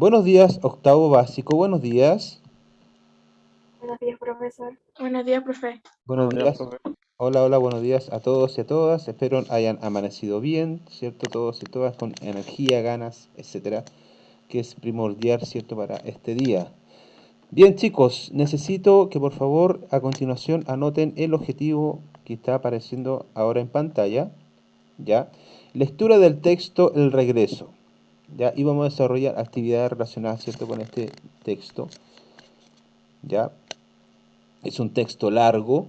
Buenos días, octavo básico, buenos días. Buenos días, profesor. Buenos días, profe. Buenos días. Hola, hola, buenos días a todos y a todas. Espero hayan amanecido bien, ¿cierto? Todos y todas con energía, ganas, etcétera, que es primordial, ¿cierto? Para este día. Bien, chicos, necesito que por favor a continuación anoten el objetivo que está apareciendo ahora en pantalla, ¿ya? Lectura del texto El regreso, ¿ya? Y vamos a desarrollar actividades relacionadas, ¿cierto? Con este texto, ¿ya? Es un texto largo,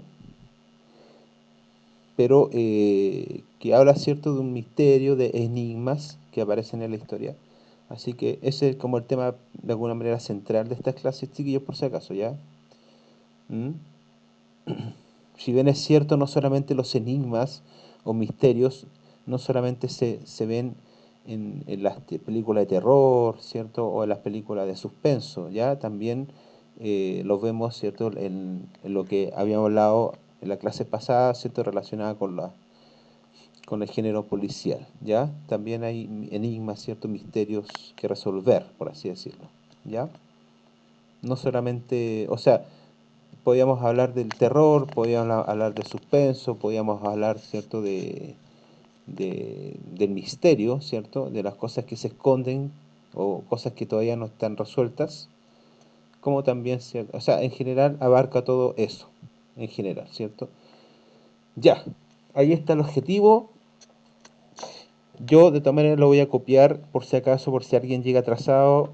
pero que habla, ¿cierto?, de un misterio, de enigmas que aparecen en la historia. Así que ese es como el tema, de alguna manera, central de estas clases, chiquillos, por si acaso, ¿ya? ¿Mm? Si bien es cierto, no solamente los enigmas o misterios, no solamente se ven en las películas de terror, ¿cierto? O en las películas de suspenso, ¿ya? También los vemos, ¿cierto? En lo que habíamos hablado en la clase pasada, ¿cierto? Relacionada con el género policial, ¿ya? También hay enigmas, ciertos misterios que resolver, por así decirlo, ¿ya? No solamente, o sea, podíamos hablar del terror, podíamos hablar de suspenso, podíamos hablar, ¿cierto?, del misterio, ¿cierto?, de las cosas que se esconden o cosas que todavía no están resueltas, como también, ¿cierto? O sea, en general abarca todo eso, en general, ¿cierto? Ya, ahí está el objetivo. Yo de todas maneras lo voy a copiar por si acaso, por si alguien llega atrasado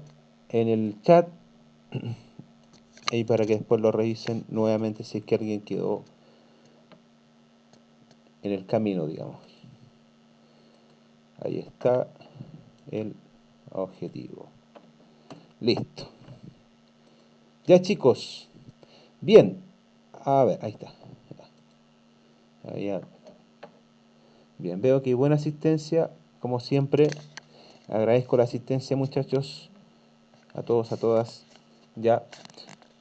en el chat, y para que después lo revisen nuevamente si es que alguien quedó en el camino, digamos. Ahí está el objetivo. Listo. Ya, chicos. Bien. A ver, ahí está. Ahí ya. Bien, veo que hay buena asistencia. Como siempre, agradezco la asistencia, muchachos. A todos, a todas. Ya.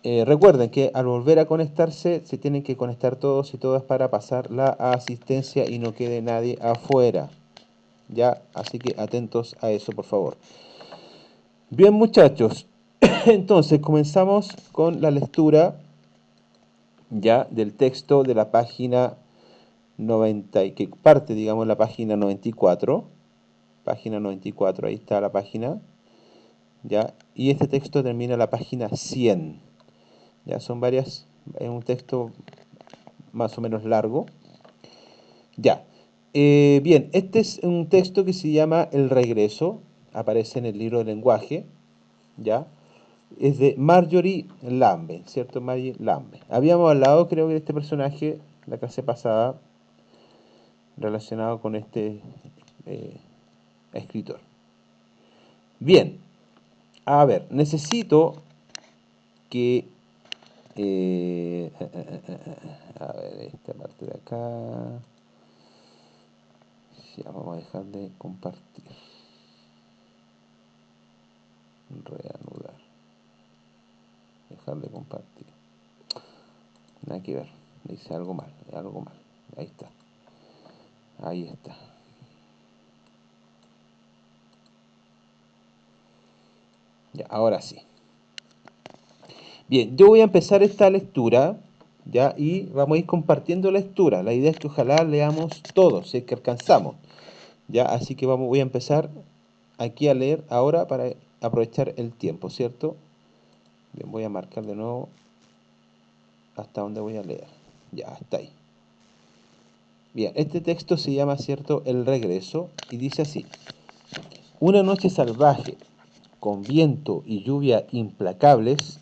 Recuerden que al volver a conectarse, se tienen que conectar todos y todas para pasar la asistencia y no quede nadie afuera. Ya, así que atentos a eso, por favor. Bien, muchachos. Entonces, comenzamos con la lectura ya del texto de la página 90, que parte, digamos, en la página 94. Página 94, ahí está la página. Ya, y este texto termina en la página 100. Ya, son varias, es un texto más o menos largo. Ya. Bien, este es un texto que se llama El regreso, aparece en el libro de lenguaje, ¿ya? Es de Marjorie Lambe, ¿cierto? Marjorie Lambe. Habíamos hablado, creo que de este personaje la clase pasada, relacionado con este eh, escritor. Bien, a ver, necesito que... a ver, esta parte de acá... Ya, vamos a dejar de compartir. Reanudar. Dejar de compartir. Nada que ver. Dice algo mal, algo mal. Ahí está. Ahí está. Ya, ahora sí. Bien, yo voy a empezar esta lectura, ya, y vamos a ir compartiendo lectura. La idea es que ojalá leamos todos, si es que alcanzamos. Ya, así que voy a empezar aquí a leer ahora para aprovechar el tiempo, ¿cierto? Bien, voy a marcar de nuevo hasta donde voy a leer. Ya, está ahí. Bien, este texto se llama, ¿cierto?, El regreso, y dice así. Una noche salvaje, con viento y lluvia implacables,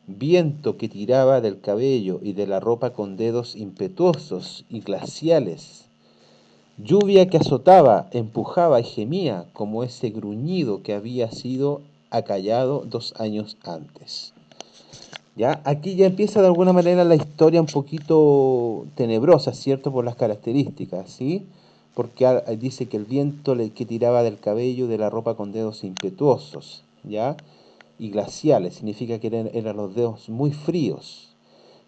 viento que tiraba del cabello y de la ropa con dedos impetuosos y glaciales, lluvia que azotaba, empujaba y gemía como ese gruñido que había sido acallado 2 años antes. ¿Ya? Aquí ya empieza de alguna manera la historia un poquito tenebrosa, ¿cierto? Por las características, ¿sí? Porque dice que el viento que tiraba del cabello, de la ropa con dedos impetuosos, ¿ya? Y glaciales, significa que eran los dedos muy fríos.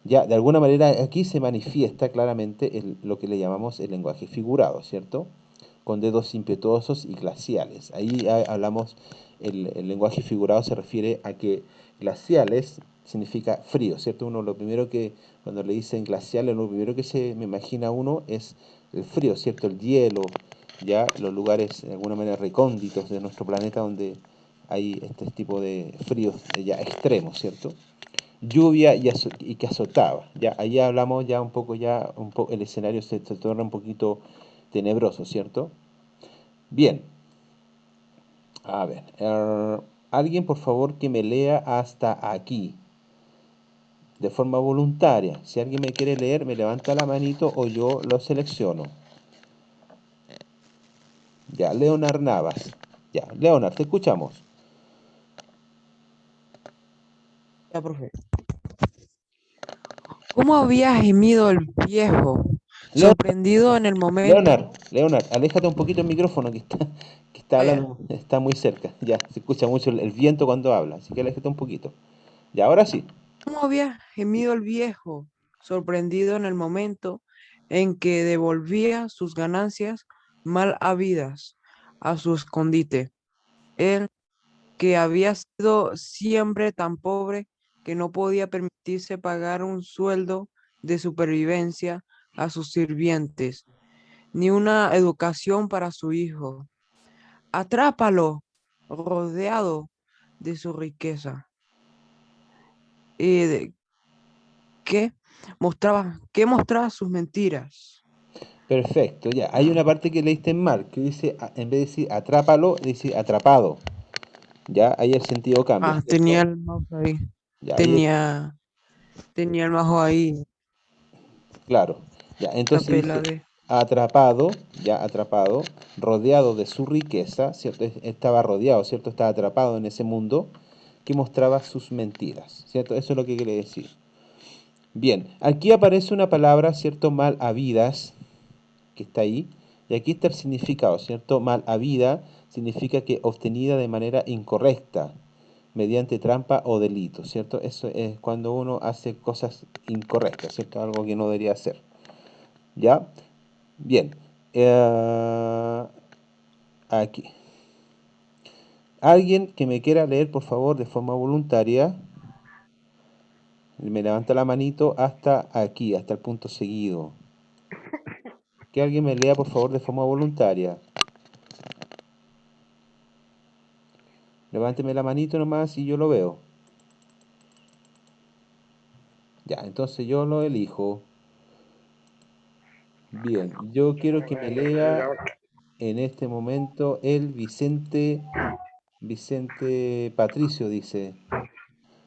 Ya, de alguna manera aquí se manifiesta claramente lo que le llamamos el lenguaje figurado, ¿cierto? con dedos impetuosos y glaciales. Ahí hablamos, el lenguaje figurado se refiere a que glaciales significa frío, ¿cierto? Uno lo primero que, cuando le dicen glaciales, lo primero que se me imagina uno es el frío, ¿cierto? El hielo, ya los lugares de alguna manera recónditos de nuestro planeta donde hay este tipo de fríos ya extremos, ¿cierto? Lluvia y que azotaba. Ya, ahí hablamos el escenario se torna un poquito tenebroso, ¿cierto? Bien, a ver, alguien por favor que me lea hasta aquí, de forma voluntaria. Si alguien me quiere leer, me levanta la manito o yo lo selecciono. Ya, Leonard Navas. Ya, Leonard, te escuchamos. Ya, profe. ¿Cómo había gemido el viejo, Leonard, sorprendido en el momento? Leonard, aléjate un poquito el micrófono que está Vaya, hablando, está muy cerca. Ya, se escucha mucho el viento cuando habla, así que aléjate un poquito. Ya, ahora sí. ¿cómo había gemido el viejo, sorprendido en el momento en que devolvía sus ganancias mal habidas a su escondite? Él, que había sido siempre tan pobre que no podía permitirse pagar un sueldo de supervivencia a sus sirvientes, ni una educación para su hijo. Atrápalo, rodeado de su riqueza. ¿Y de qué mostraba sus mentiras? Perfecto, ya. Hay una parte que leíste mal, que dice, en vez de decir atrápalo, dice atrapado. Ya, ahí el sentido cambia, Ah, tenía ¿cierto? el mouse ahí. Ya, Tenía, tenía el mouse ahí. claro. Ya, entonces Tapé la dice D. atrapado, ya atrapado, rodeado de su riqueza, ¿cierto? Estaba rodeado, ¿cierto? Estaba atrapado en ese mundo que mostraba sus mentiras, ¿cierto? Eso es lo que quiere decir. Bien, aquí aparece una palabra, ¿cierto? Mal habidas, que está ahí, y aquí está el significado, ¿cierto? Mal habida significa que obtenida de manera incorrecta, mediante trampa o delito, ¿cierto? Eso es cuando uno hace cosas incorrectas, ¿cierto? Algo que no debería hacer, ¿ya? Bien, aquí. Alguien que me quiera leer, por favor, de forma voluntaria, me levanta la manito hasta aquí, hasta el punto seguido. Que alguien me lea, por favor, de forma voluntaria. Levánteme la manito nomás y yo lo veo. Ya, entonces yo lo elijo. Bien, yo quiero que me lea en este momento el Vicente Patricio dice.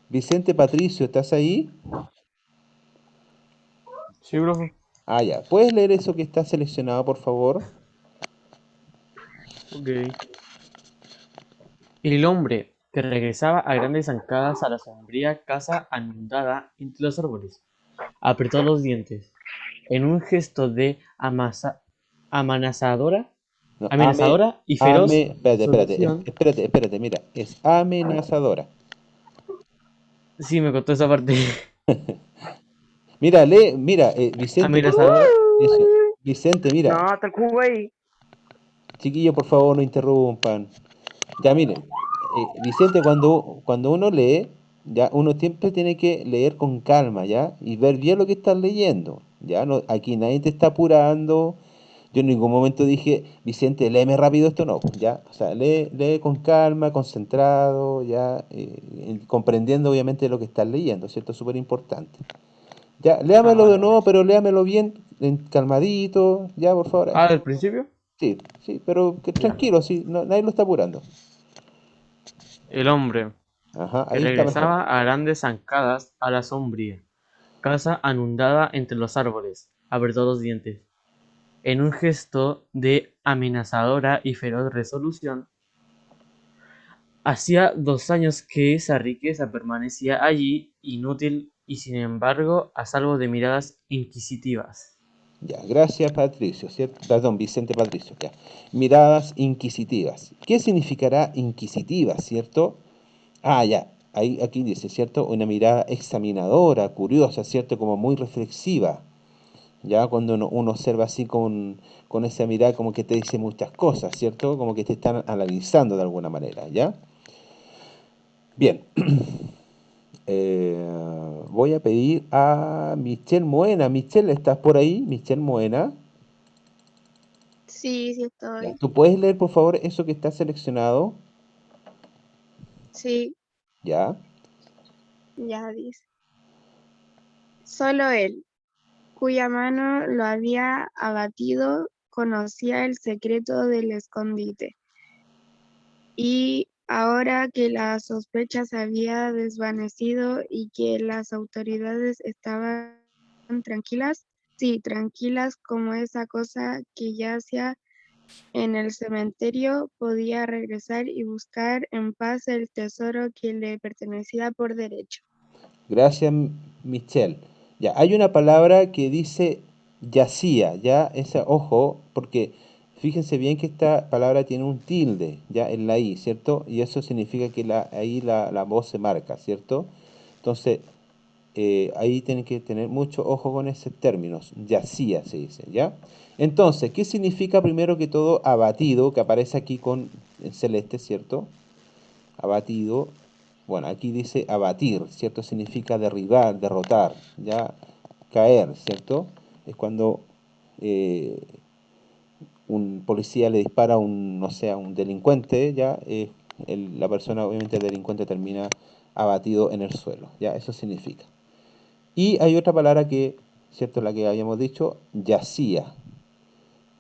Vicente Patricio, ¿estás ahí? Sí, profe. Ah, ya. ¿Puedes leer eso que está seleccionado, por favor? Ok. El hombre que regresaba a grandes zancadas a la sombría casa anudada entre los árboles, apretó los dientes, en un gesto de amenazadora, No, amenazadora y feroz resolución. espérate, mira, es amenazadora. Sí, me contó esa parte. Mira, lee, mira, Vicente, Amenazadora. eso, Vicente, mira, No, está el cubo ahí. chiquillos, por favor, no interrumpan. Ya miren, Vicente, cuando uno lee, ya uno siempre tiene que leer con calma, ¿ya? Y ver bien lo que estás leyendo, ¿ya? No, aquí nadie te está apurando. Yo en ningún momento dije, Vicente, léeme rápido esto, no, ¿ya? O sea, lee con calma, concentrado, ¿ya? Comprendiendo obviamente lo que estás leyendo, ¿cierto? Es súper importante. Ya, Ah, léamelo de vale, vale. nuevo, pero léamelo bien, calmadito, ya, por favor. Ah, ¿del principio? Sí, sí, pero que Ya. tranquilo, sí, nadie lo está apurando. El hombre Ajá, que ahí está mejor. regresaba a grandes zancadas a la sombría casa anudada entre los árboles, apretó los dientes. En un gesto de amenazadora y feroz resolución, hacía 2 años que esa riqueza permanecía allí, inútil y sin embargo a salvo de miradas inquisitivas. Ya, gracias Patricio, ¿cierto? Perdón, Vicente Patricio, ya. Miradas inquisitivas. ¿Qué significará inquisitiva, cierto? Ah, ya, ahí, aquí dice, ¿cierto? Una mirada examinadora, curiosa, ¿cierto? Como muy reflexiva. ya cuando uno observa así con esa mirada como que te dice muchas cosas, ¿cierto? Como que te están analizando de alguna manera, ¿ya? Bien, voy a pedir a Michelle Moena. Michelle, ¿estás por ahí? Michelle Moena. Sí, sí Ya, estoy. ¿tú puedes leer, por favor, eso que está seleccionado? Sí, Ya. ya dice. Solo él, cuya mano lo había abatido, conocía el secreto del escondite. Y ahora que la sospecha se había desvanecido y que las autoridades estaban tranquilas, sí, tranquilas como esa cosa que yacía en el cementerio, podía regresar y buscar en paz el tesoro que le pertenecía por derecho. Gracias, Michelle. Ya, hay una palabra que dice yacía, ya, esa, ojo, porque fíjense bien que esta palabra tiene un tilde, ya, en la I, ¿cierto? Y eso significa que ahí la voz se marca, ¿cierto? Entonces, ahí tienen que tener mucho ojo con esos términos, yacía se dice, ¿ya? Entonces, ¿qué significa primero que todo abatido, que aparece aquí con en celeste, ¿cierto? Abatido, bueno, aquí dice abatir, ¿cierto? Significa derribar, derrotar, ya, caer, ¿cierto? Es cuando eh, un policía le dispara a un, no sé, a un delincuente, ya, la persona, obviamente el delincuente termina abatido en el suelo, ya, eso significa. Y hay otra palabra que, ¿cierto? La que habíamos dicho, yacía,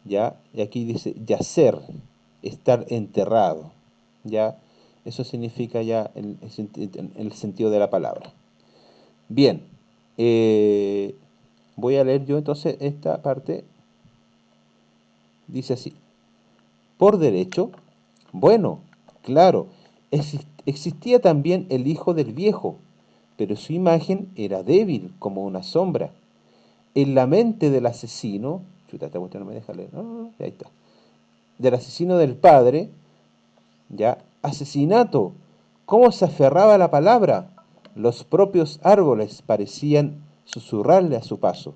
ya, y aquí dice yacer, estar enterrado, ya, eso significa ya el sentido de la palabra. Bien, eh, voy a leer yo entonces esta parte, dice así, por derecho, bueno, claro, existía también el hijo del viejo, pero su imagen era débil como una sombra. En la mente del asesino, chuta, esta cuestión no me deja leer, ahí está, del asesino del padre, ya, asesinato, cómo se aferraba a la palabra, los propios árboles parecían susurrarle a su paso,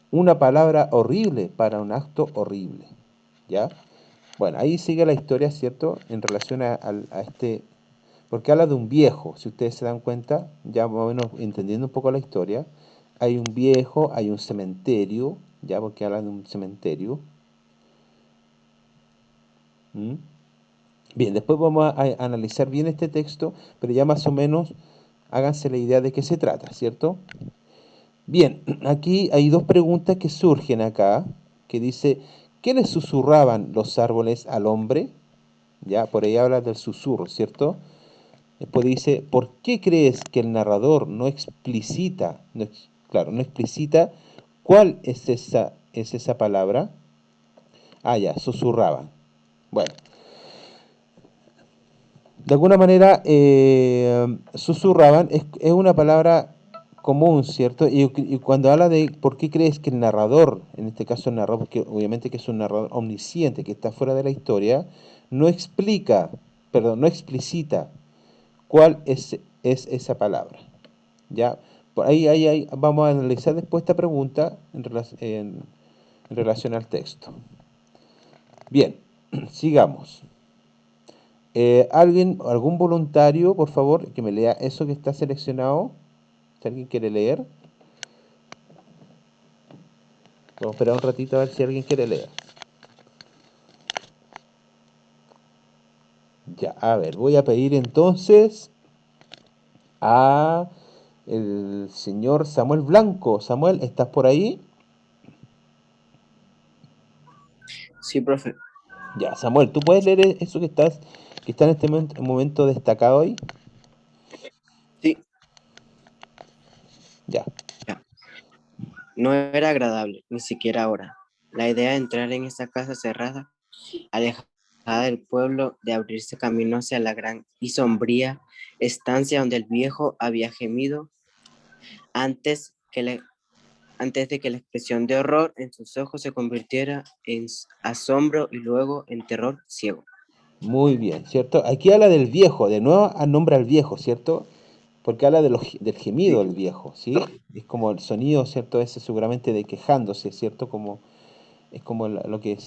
una palabra horrible para un acto horrible, ya. Bueno, ahí sigue la historia, ¿cierto? En relación a este, porque habla de un viejo, si ustedes se dan cuenta, ya más o menos entendiendo un poco la historia, hay un viejo, hay un cementerio, ya porque habla de un cementerio. ¿Mm? Bien, después vamos a analizar bien este texto, pero ya más o menos háganse la idea de qué se trata, ¿cierto? Bien, aquí hay dos preguntas que surgen acá, que dice, ¿qué le susurraban los árboles al hombre? Ya, por ahí habla del susurro, ¿cierto? Después dice, ¿por qué crees que el narrador no explicita, claro, no explicita cuál es esa palabra? Ah, ya, susurraban. Bueno, de alguna manera, susurraban es una palabra común, ¿cierto? Y cuando habla de por qué crees que el narrador, en este caso el narrador, porque obviamente que es un narrador omnisciente que está fuera de la historia, no explica, perdón, no explicita cuál es esa palabra. ¿Ya? Por ahí vamos a analizar después esta pregunta en relación al texto. Bien, sigamos. Algún voluntario, por favor, que me lea eso que está seleccionado. Si alguien quiere leer, vamos a esperar un ratito a ver si alguien quiere leer. Ya, a ver, voy a pedir entonces a el señor Samuel Blanco. Samuel, ¿estás por ahí? Sí, profe. Ya, Samuel, ¿tú puedes leer eso que está en este momento destacado ahí? Sí, Ya. ya. No era agradable, ni siquiera ahora. La idea de entrar en esa casa cerrada, alejada del pueblo, de abrirse camino hacia la gran y sombría estancia donde el viejo había gemido antes que le, antes de que la expresión de horror en sus ojos se convirtiera en asombro y luego en terror ciego. Muy bien, ¿cierto? Aquí habla del viejo, de nuevo nombra al viejo, ¿cierto? porque habla del gemido del viejo, ¿sí? Es como el sonido, ¿cierto? Ese seguramente de quejándose, ¿cierto? Como, es como lo que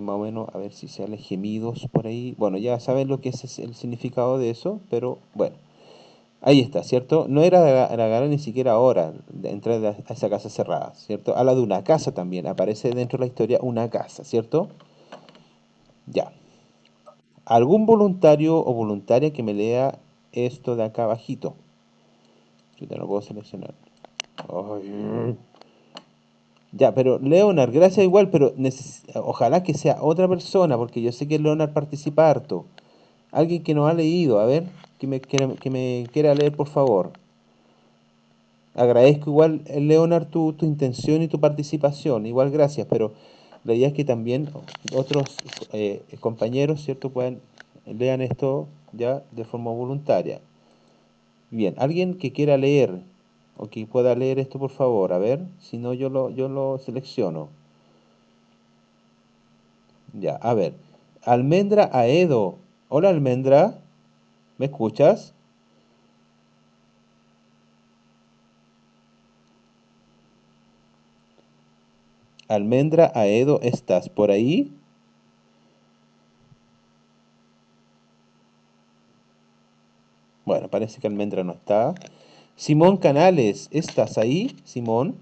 más o menos, a ver si sale gemidos por ahí. Bueno, ya saben lo que es el significado de eso, pero bueno, ahí está, ¿cierto? No era de agarrar ni siquiera ahora de entrar a esa casa cerrada, ¿cierto? Habla de una casa también, aparece dentro de la historia una casa, ¿cierto? Ya. ¿Algún voluntario o voluntaria que me lea esto de acá abajito? Yo te lo puedo seleccionar. Ay. Ya, pero Leonard, gracias igual, pero ojalá que sea otra persona, porque yo sé que Leonard participa harto. Alguien que no ha leído, a ver, que me quiera leer, por favor. Agradezco igual, Leonard, tu intención y tu participación. Igual gracias, pero la idea es que también otros compañeros, ¿cierto?, puedan lean esto ya de forma voluntaria. Bien, alguien que quiera leer o que pueda leer esto, por favor, a ver, si no yo lo selecciono. Ya, a ver. Almendra Aedo. Hola, Almendra. ¿Me escuchas? Almendra Aedo, ¿estás por ahí? Bueno, parece que Almendra no está. Simón Canales, ¿estás ahí, Simón?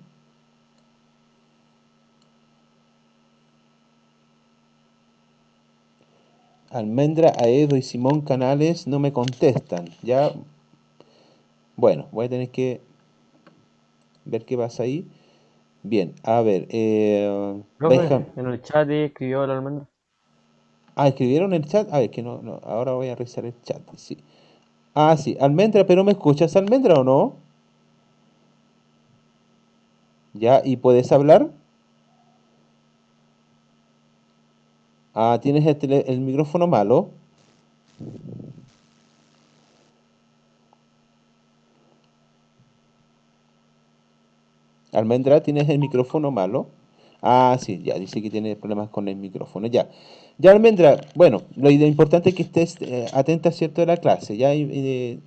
Almendra Aedo y Simón Canales no me contestan. Ya, bueno, voy a tener que ver qué pasa ahí. Bien, a ver, Profe, en el chat escribió la almendra. Ah, escribieron en el chat. A ver, que no, ahora voy a revisar el chat. Sí. Ah, sí, Almendra, pero ¿me escuchas, Almendra, o no? Ya, ¿y puedes hablar? Ah, tienes el micrófono malo. Almendra, ¿tienes el micrófono malo? Ah, sí, ya, dice que tiene problemas con el micrófono. Ya, ya, Almendra, bueno, lo importante es que estés atenta, ¿cierto?, de la clase. Ya,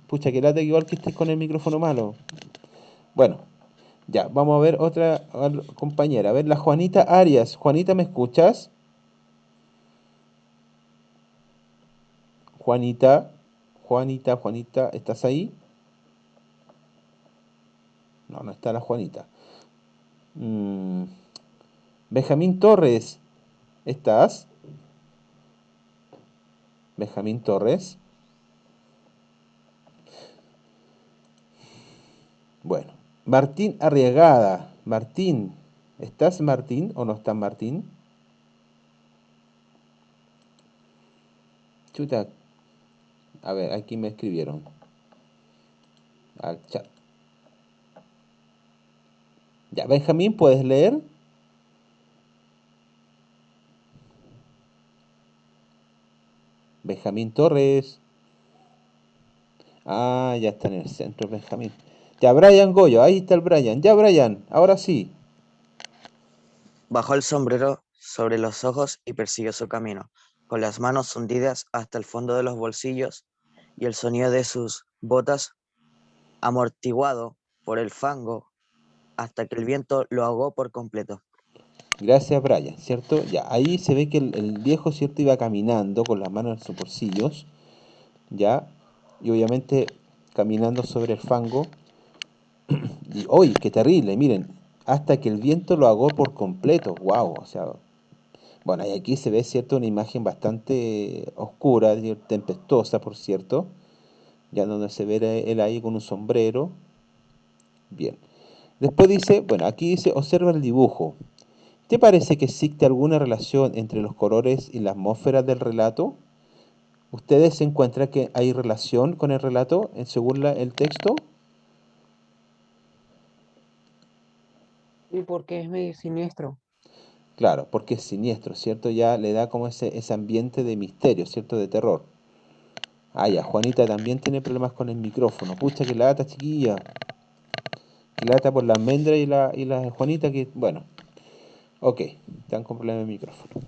pucha, que lata que igual que estés con el micrófono malo. Bueno, ya, vamos a ver otra compañera. A ver, la Juanita Arias. Juanita, ¿me escuchas? Juanita, Juanita, ¿estás ahí? No, no está la Juanita. Mm, Benjamín Torres, ¿estás? Benjamín Torres. Bueno, Martín Arriagada. Martín, ¿estás Martín o no está Martín? Chuta, a ver, aquí me escribieron al chat. Ya, Benjamín, ¿puedes leer? Benjamín Torres. Ah, ya está en el centro, Benjamín. Ya, Brian Goyo, ahí está el Brian. Ya, Brian, ahora sí. Bajó el sombrero sobre los ojos y persiguió su camino, con las manos hundidas hasta el fondo de los bolsillos y el sonido de sus botas amortiguado por el fango hasta que el viento lo ahogó por completo. Gracias, Brian, ¿cierto? Ya, ahí se ve que el viejo, ¿cierto?, iba caminando con las manos en sus bolsillos, ¿ya? Y obviamente caminando sobre el fango. Y, ¡uy, qué terrible! Miren, hasta que el viento lo ahogó por completo. ¡Wow! O sea, bueno, y aquí se ve, ¿cierto?, una imagen bastante oscura, tempestuosa, por cierto, ya donde se ve él ahí con un sombrero. Bien. Después dice, bueno, aquí dice, observa el dibujo. ¿Te parece que existe alguna relación entre los colores y la atmósfera del relato? ¿Ustedes se encuentran que hay relación con el relato según el texto? Sí, porque es medio siniestro. Claro, porque es siniestro, ¿cierto? Ya le da como ese ambiente de misterio, ¿cierto? De terror. Ah, ya, Juanita también tiene problemas con el micrófono. Pucha, que lata, chiquilla. Que lata por la almendra y la Juanita que, bueno, ok, están con problemas de micrófono.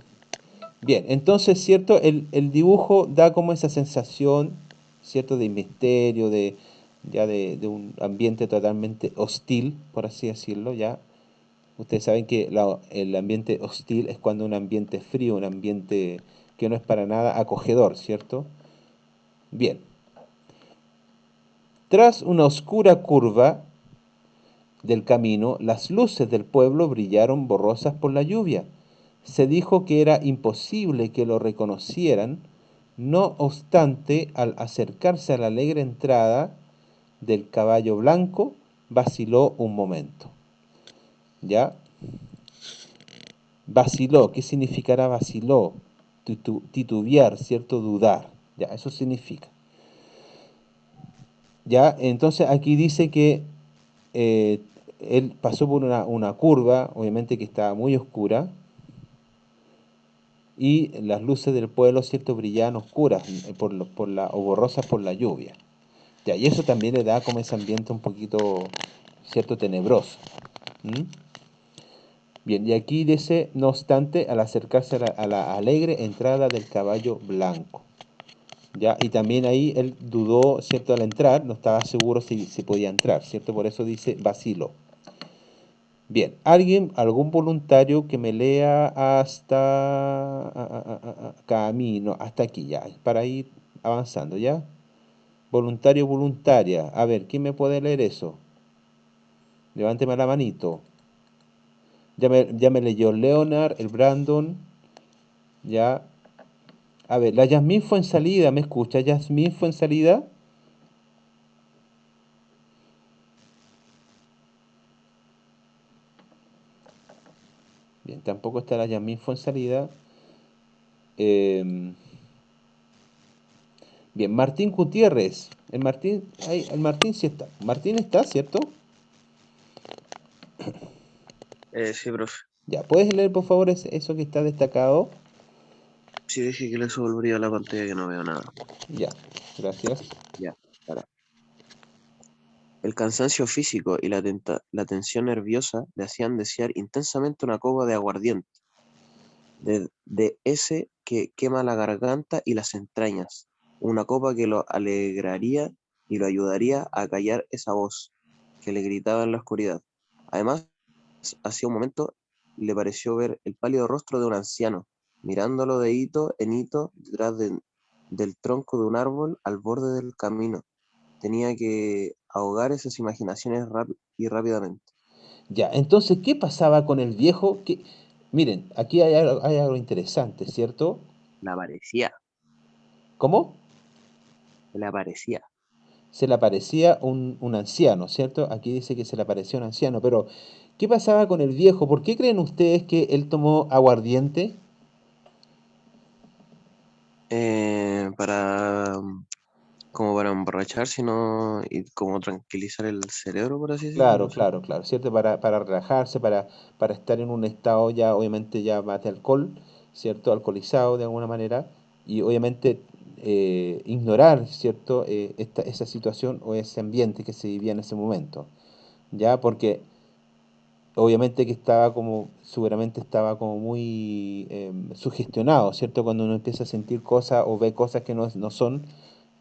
Bien, entonces, ¿cierto? El dibujo da como esa sensación, ¿cierto? De misterio, ya de un ambiente totalmente hostil, por así decirlo, ya. Ustedes saben que el ambiente hostil es cuando un ambiente frío, un ambiente que no es para nada acogedor, ¿cierto? Bien. Tras una oscura curva del camino, las luces del pueblo brillaron borrosas por la lluvia. Se dijo que era imposible que lo reconocieran, no obstante, al acercarse a la alegre entrada del caballo blanco, vaciló un momento. ¿Ya? Vaciló, ¿qué significará vaciló? Titubear, ¿cierto? Dudar. Ya, eso significa. Ya, entonces aquí dice que eh, él pasó por una curva, obviamente que estaba muy oscura, y las luces del pueblo, ¿cierto? Brillaban oscuras o borrosas por la lluvia. Ya, y eso también le da como ese ambiente un poquito, ¿cierto? Tenebroso. ¿Mm? Bien, y aquí dice, no obstante, al acercarse a la alegre entrada del caballo blanco. ¿Ya? Y también ahí él dudó, ¿cierto? Al entrar, no estaba seguro si podía entrar, ¿cierto? Por eso dice vacilo. Bien, algún voluntario que me lea hasta camino, hasta aquí ya, para ir avanzando, ¿ya? Voluntario, voluntaria. A ver, ¿quién me puede leer eso? Levánteme la manito. Ya me leyó Leonard, el Brandon, ya. A ver, la Yasmín fue en salida, ¿me escucha? ¿Yasmín fue en salida? Bien, tampoco está la Yasmín fue en salida. Em, bien, Martín Gutiérrez. El Martín sí está. Martín está, ¿cierto? Sí, profe. Ya, ¿puedes leer por favor eso que está destacado? Sí, dije que le subiría a la pantalla que no veo nada. Ya, gracias. Ya, para. El cansancio físico y la tensión nerviosa le hacían desear intensamente una copa de aguardiente, de ese que quema la garganta y las entrañas, una copa que lo alegraría y lo ayudaría a callar esa voz que le gritaba en la oscuridad. Además, hacía un momento le pareció ver el pálido rostro de un anciano, mirándolo de hito en hito detrás del tronco de un árbol al borde del camino. Tenía que ahogar esas imaginaciones y rápidamente. Ya, entonces, ¿qué pasaba con el viejo? Miren, aquí hay algo interesante, ¿cierto? Le aparecía, ¿Cómo? le aparecía. Se le aparecía un anciano, ¿cierto? Aquí dice que se le apareció un anciano, pero ¿qué pasaba con el viejo? ¿Por qué creen ustedes que él tomó aguardiente? Para como para emborracharse y como tranquilizar el cerebro, por así decirlo, Claro, no sé. claro, claro, ¿cierto? Para relajarse, para estar en un estado ya, obviamente, ya más de alcohol, ¿cierto? Alcoholizado de alguna manera, y obviamente ignorar, ¿cierto? Esa situación o ese ambiente que se vivía en ese momento, ¿ya? Porque obviamente que seguramente estaba como muy sugestionado, ¿cierto? Cuando uno empieza a sentir cosas o ve cosas que no son,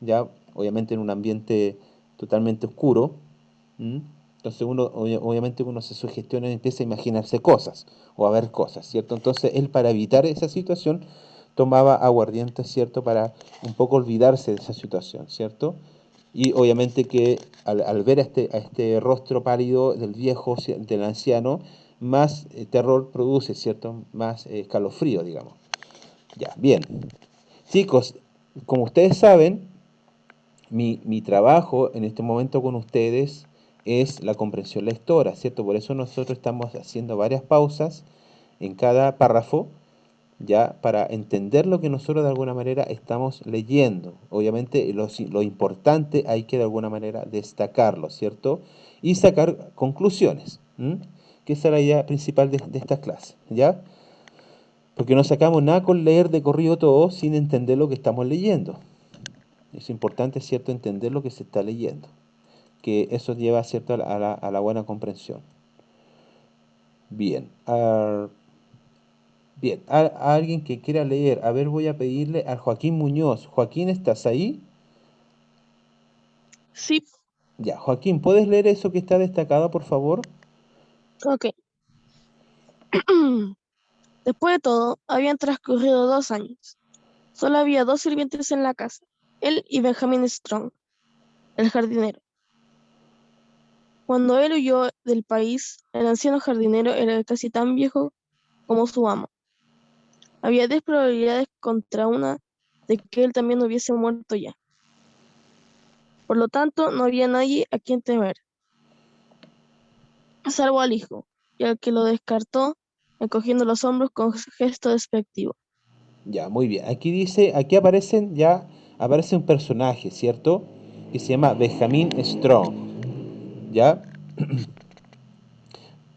ya, obviamente en un ambiente totalmente oscuro. ¿Mm? Entonces obviamente uno se sugestiona y empieza a imaginarse cosas o a ver cosas, ¿cierto? Entonces él para evitar esa situación tomaba aguardiente, ¿cierto? Para un poco olvidarse de esa situación, ¿cierto? Y obviamente que al ver a este rostro pálido del viejo, del anciano, más terror produce, ¿cierto? Más escalofrío, digamos. Ya, bien. Chicos, como ustedes saben, mi trabajo en este momento con ustedes es la comprensión lectora, ¿cierto? Por eso nosotros estamos haciendo varias pausas en cada párrafo, ya para entender lo que nosotros de alguna manera estamos leyendo. Obviamente lo importante hay que de alguna manera destacarlo, ¿cierto? Y sacar conclusiones, ¿m? Que esa es la idea principal de esta clase, ¿ya? Porque no sacamos nada con leer de corrido todo sin entender lo que estamos leyendo. Es importante, ¿cierto?, entender lo que se está leyendo, que eso lleva, ¿cierto?, a la buena comprensión. Bien, bien, a alguien que quiera leer, a ver, voy a pedirle a Joaquín Muñoz. Joaquín, ¿estás ahí? Sí, Ya, Joaquín, ¿puedes leer eso que está destacado, por favor? Ok. Después de todo, habían transcurrido 2 años. Solo había 2 sirvientes en la casa, él y Benjamin Strong, el jardinero. Cuando él huyó del país, el anciano jardinero era casi tan viejo como su amo. Había 10 probabilidades contra una de que él también hubiese muerto ya. Por lo tanto, no había nadie a quien temer, salvo al hijo, y al que lo descartó, encogiendo los hombros con gesto despectivo. Ya, muy bien. Aquí dice, aquí aparece un personaje, ¿cierto? Que se llama Benjamin Strong, ¿ya?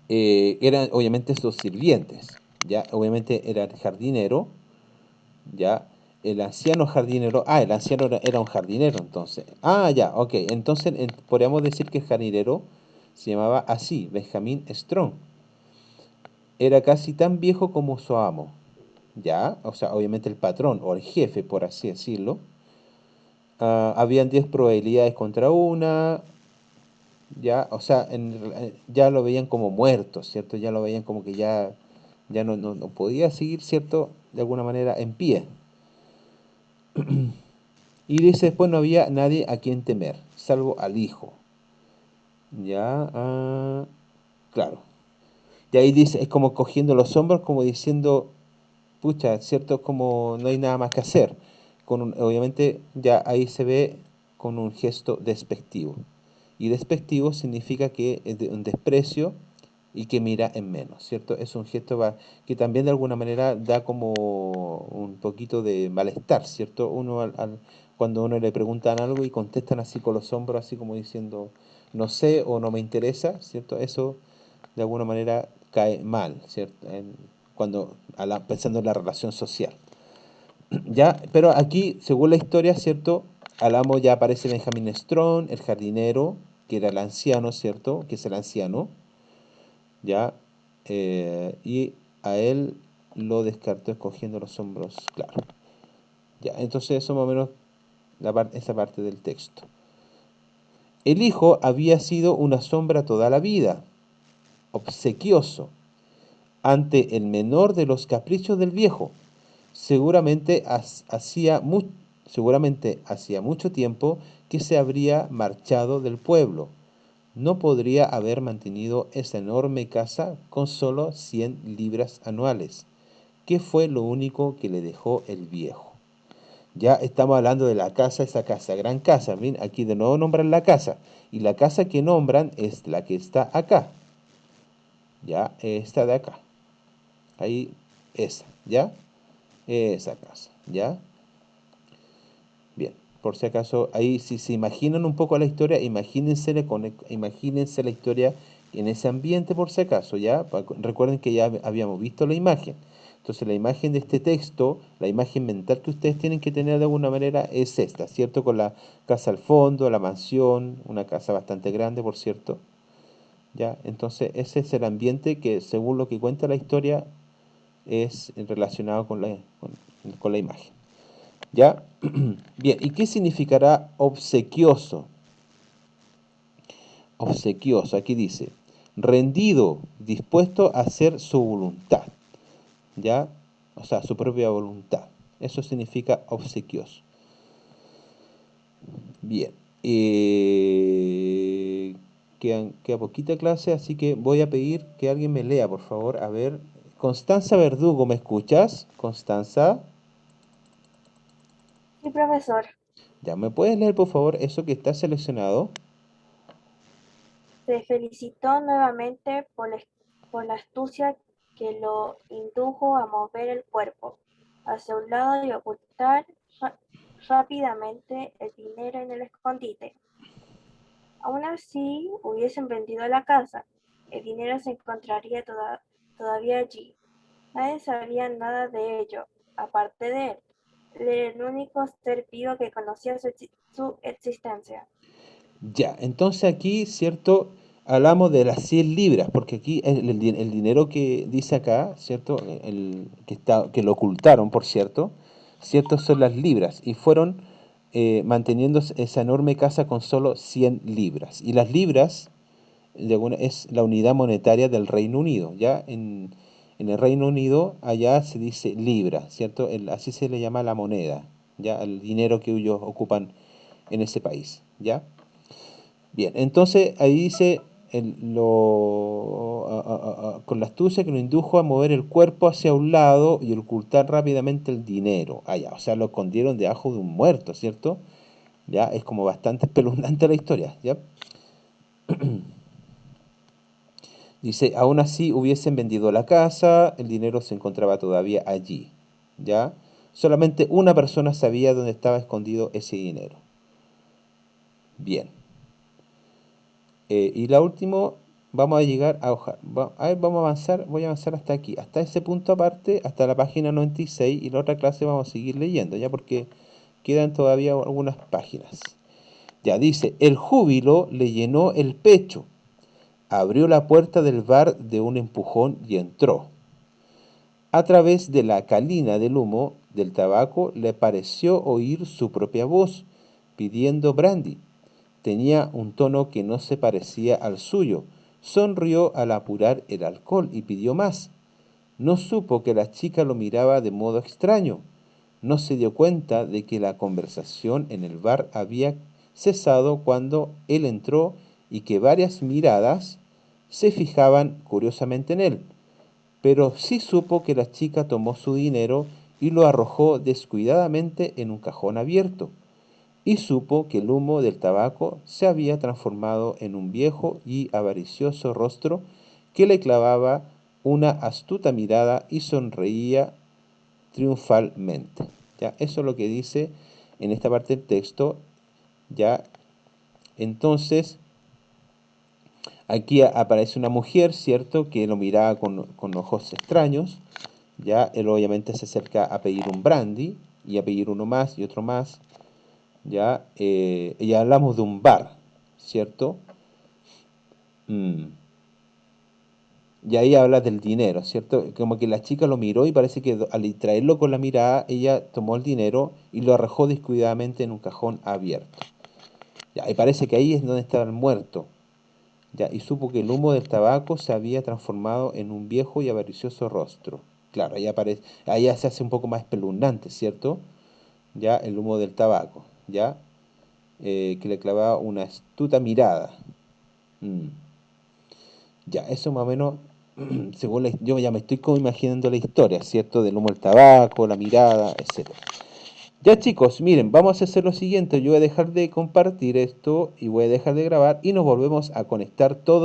Eran obviamente sus sirvientes, ¿ya? Obviamente era el jardinero, ¿ya? El anciano jardinero, el anciano era un jardinero entonces. Ya, ok. Entonces podríamos decir que el jardinero se llamaba así, Benjamin Strong. Era casi tan viejo como su amo, ¿ya? O sea, obviamente el patrón o el jefe, por así decirlo. Habían 10 probabilidades contra una, ya, o sea, ya lo veían como muerto, ¿cierto? Ya lo veían como que ya no podía seguir, ¿cierto? De alguna manera en pie. Y dice, después no había nadie a quien temer, salvo al hijo. Ya, claro. Y ahí dice, es como cogiendo los hombros, como diciendo, pucha, ¿cierto? Como no hay nada más que hacer. Obviamente ya ahí se ve con un gesto despectivo. Y despectivo significa que es un desprecio y que mira en menos, ¿cierto? Es un gesto que también de alguna manera da como un poquito de malestar, ¿cierto? Cuando uno le preguntan algo y contestan así con los hombros, así como diciendo, no sé o no me interesa, ¿cierto? Eso de alguna manera cae mal, ¿cierto? Pensando en la relación social. ¿Ya? Pero aquí, según la historia, ¿cierto? Al amo ya aparece Benjamin Strong, el jardinero, que era el anciano, ¿cierto? Que es el anciano, ¿ya? Y a él lo descartó escogiendo los hombros, claro. Ya, entonces eso más o menos esa parte del texto. El hijo había sido una sombra toda la vida, obsequioso, ante el menor de los caprichos del viejo. Seguramente seguramente hacía mucho tiempo que se habría marchado del pueblo. No podría haber mantenido esa enorme casa con solo 100 libras anuales, que fue lo único que le dejó el viejo. Ya estamos hablando de la casa, esa casa, gran casa. Miren, aquí de nuevo nombran la casa. Y la casa que nombran es la que está acá. Ya, esta de acá. Ahí, esa, ¿ya? Esa casa, ¿ya? Bien, por si acaso, ahí si se imaginan un poco la historia, imagínense la historia en ese ambiente por si acaso, ¿ya? Recuerden que ya habíamos visto la imagen. Entonces la imagen de este texto, la imagen mental que ustedes tienen que tener de alguna manera es esta, ¿cierto? Con la casa al fondo, la mansión, una casa bastante grande, por cierto, ¿ya? Entonces ese es el ambiente que según lo que cuenta la historia es relacionado con la imagen. ¿Ya? Bien, ¿y qué significará obsequioso? Obsequioso, aquí dice, rendido, dispuesto a hacer su voluntad, ¿ya? O sea, su propia voluntad. Eso significa obsequioso. Bien, queda poquita clase, así que voy a pedir que alguien me lea, por favor. A ver, Constanza Verdugo, ¿me escuchas? Constanza, Sí, profesor. ¿ya me puedes leer, por favor, eso que está seleccionado? Se felicitó nuevamente por la astucia que lo indujo a mover el cuerpo hacia un lado y ocultar rápidamente el dinero en el escondite. Aún así, hubiesen vendido la casa, el dinero se encontraría todavía allí. Nadie sabía nada de ello, aparte de él. Él era el único ser vivo que conocía su existencia. Ya, entonces aquí, ¿cierto? Hablamos de las 100 libras, porque aquí el dinero que dice acá, ¿cierto? Que lo ocultaron, por cierto, ¿cierto? Son las libras y fueron manteniendo esa enorme casa con solo 100 libras. Y las libras es la unidad monetaria del Reino Unido. Ya en el Reino Unido, allá se dice libra, ¿cierto? Así se le llama la moneda, ya el dinero que ellos ocupan en ese país, ¿ya? Bien, entonces ahí dice con la astucia que lo indujo a mover el cuerpo hacia un lado y ocultar rápidamente el dinero. Ya, o sea, lo escondieron debajo de un muerto, ¿cierto? Ya, es como bastante espeluznante la historia, ¿ya? Dice, aún así hubiesen vendido la casa, el dinero se encontraba todavía allí, ¿ya? Solamente una persona sabía dónde estaba escondido ese dinero. Bien. Y la última, vamos a llegar a ver, vamos a avanzar, voy a avanzar hasta aquí, hasta ese punto aparte, hasta la página 96, y la otra clase vamos a seguir leyendo, ya porque quedan todavía algunas páginas. Ya dice, el júbilo le llenó el pecho, abrió la puerta del bar de un empujón y entró. A través de la calina del humo del tabaco le pareció oír su propia voz, pidiendo brandy. Tenía un tono que no se parecía al suyo. Sonrió al apurar el alcohol y pidió más. No supo que la chica lo miraba de modo extraño. No se dio cuenta de que la conversación en el bar había cesado cuando él entró y que varias miradas se fijaban curiosamente en él. Pero sí supo que la chica tomó su dinero y lo arrojó descuidadamente en un cajón abierto. Y supo que el humo del tabaco se había transformado en un viejo y avaricioso rostro que le clavaba una astuta mirada y sonreía triunfalmente. ¿Ya? Eso es lo que dice en esta parte del texto. ¿Ya? Entonces, aquí aparece una mujer, ¿cierto?, que lo miraba con ojos extraños. Ya, él obviamente se acerca a pedir un brandy y a pedir uno más y otro más. Ya, ya hablamos de un bar, ¿cierto? Y ahí habla del dinero, ¿cierto? Como que la chica lo miró y parece que al distraerlo con la mirada, ella tomó el dinero y lo arrojó descuidadamente en un cajón abierto. Ya, y parece que ahí es donde estaba el muerto. Ya, y supo que el humo del tabaco se había transformado en un viejo y avaricioso rostro. Claro, ahí ya se hace un poco más espeluznante, ¿cierto? Ya, el humo del tabaco, ¿ya? Que le clavaba una astuta mirada. Ya, eso más o menos, según yo ya me estoy como imaginando la historia, ¿cierto? Del humo del tabaco, la mirada, etc. Ya chicos, miren, vamos a hacer lo siguiente, yo voy a dejar de compartir esto y voy a dejar de grabar y nos volvemos a conectar todos.